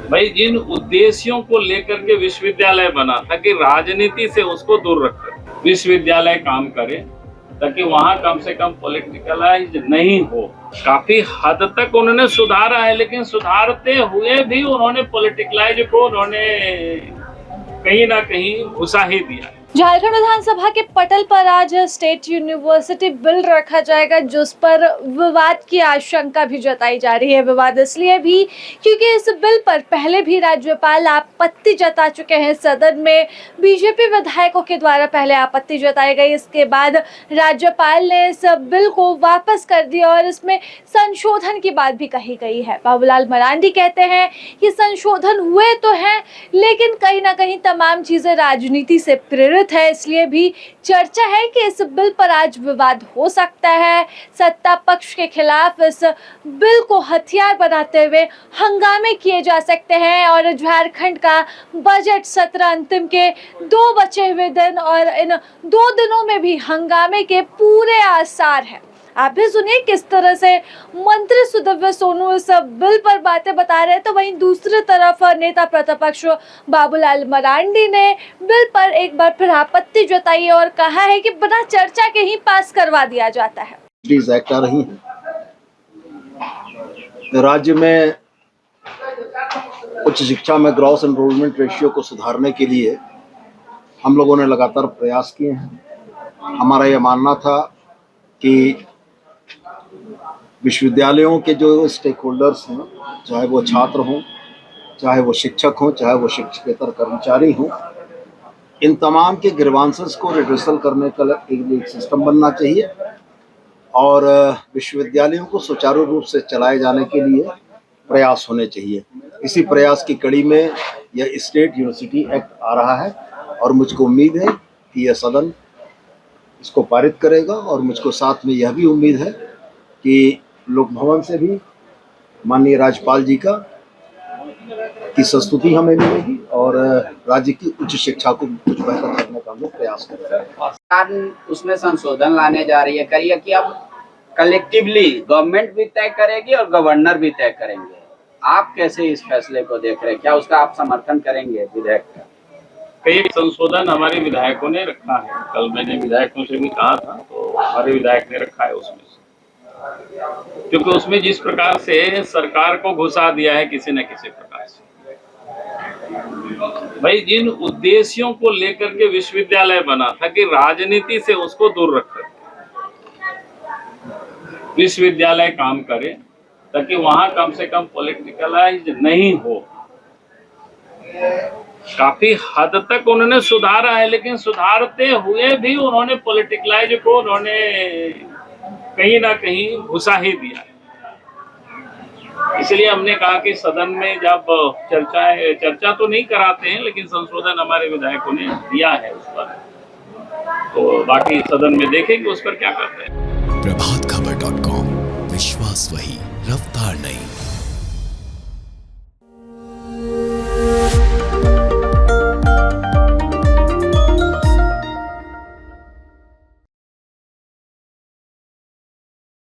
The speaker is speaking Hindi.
भाई जिन उद्देश्यों को लेकर के विश्वविद्यालय बना था कि राजनीति से उसको दूर रखकर विश्वविद्यालय काम करे ताकि वहां कम से कम पॉलिटिकलाइज नहीं हो। काफी हद तक उन्होंने सुधारा है, लेकिन सुधारते हुए भी उन्होंने पॉलिटिकलाइज को उन्होंने कहीं ना कहीं घुसा ही दिया। झारखंड विधानसभा के पटल पर आज स्टेट यूनिवर्सिटी बिल रखा जाएगा, जिस पर विवाद की आशंका भी जताई जा रही है। विवाद इसलिए भी क्योंकि इस बिल पर पहले भी राज्यपाल आपत्ति जता चुके हैं। सदन में बीजेपी विधायकों के द्वारा पहले आपत्ति जताई गई, इसके बाद राज्यपाल ने इस बिल को वापस कर दिया और इसमें संशोधन की बात भी कही गई है। बाबूलाल मरांडी कहते हैं कि संशोधन हुए तो हैं, लेकिन कहीं ना कहीं तमाम चीजें राजनीति से प्रेरित है, इसलिए भी चर्चा है कि इस बिल पर आज विवाद हो सकता है। सत्ता पक्ष के खिलाफ इस बिल को हथियार बनाते हुए हंगामे किए जा सकते हैं और झारखंड का बजट सत्र अंतिम के 2 बचे हुए दिन और इन 2 दिनों में भी हंगामे के पूरे आसार हैं। आप भी सुनिए किस तरह से मंत्री सुदिव्य सोनू इस बिल पर बातें बता रहे हैं, तो वहीं दूसरी तरफ नेता प्रतिपक्ष बाबूलाल मरांडी ने बिल पर एक बार फिर आपत्ति जताई है और कहा है कि बिना चर्चा के ही पास करवा दिया जाता है। एक्ट आ रही है राज्य में उच्च शिक्षा में ग्रॉस एनरोलमेंट रेशियो को सुधारने के लिए हम लोगों ने लगातार प्रयास किए हैं। हमारा यह मानना था कि विश्वविद्यालयों के जो स्टेक होल्डर्स हैं, चाहे वो छात्र हों, चाहे वो शिक्षक हों, चाहे वो शिक्षकेतर कर्मचारी हों, इन तमाम के ग्रीवांसेस को रिड्रेसल करने का एक सिस्टम बनना चाहिए और विश्वविद्यालयों को सुचारू रूप से चलाए जाने के लिए प्रयास होने चाहिए। इसी प्रयास की कड़ी में यह स्टेट यूनिवर्सिटी एक्ट आ रहा है और मुझको उम्मीद है कि यह सदन इसको पारित करेगा और मुझको साथ में यह भी उम्मीद है कि लोक भवन से भी माननीय राज्यपाल जी की संस्तुति हमें मिलेगी और राज्य की उच्च शिक्षा को कुछ बेहतर करने का हम लोग प्रयास करेंगे। उसमें संशोधन लाने जा रही है, करिए कि अब कलेक्टिवली गवर्नमेंट भी तय करेगी और गवर्नर भी तय करेंगे। आप कैसे इस फैसले को देख रहे हैं? क्या उसका आप समर्थन करेंगे विधेयक का? कई संशोधन हमारे विधायकों ने रखा है, कल मैंने विधायकों से भी कहा था, तो हमारे विधायक ने रखा है उसमें से, क्योंकि उसमें जिस प्रकार से सरकार को घुसा दिया है किसी न किसी प्रकार से। भाई जिन उद्देश्यों को लेकर के विश्वविद्यालय बना था कि राजनीति से उसको दूर रखकर विश्वविद्यालय काम करे ताकि वहां कम से कम पॉलिटिकलाइज नहीं हो। काफी हद तक उन्होंने सुधारा है, लेकिन सुधारते हुए भी उन्होंने पॉलिटिकलाइज को उन्होंने कहीं ना कहीं घुसा ही दिया। इसलिए हमने कहा कि सदन में जब चर्चा तो नहीं कराते हैं, लेकिन संशोधन हमारे विधायकों ने दिया है उस पर, तो बाकी सदन में देखेंगे उस पर क्या करते हैं। प्रभात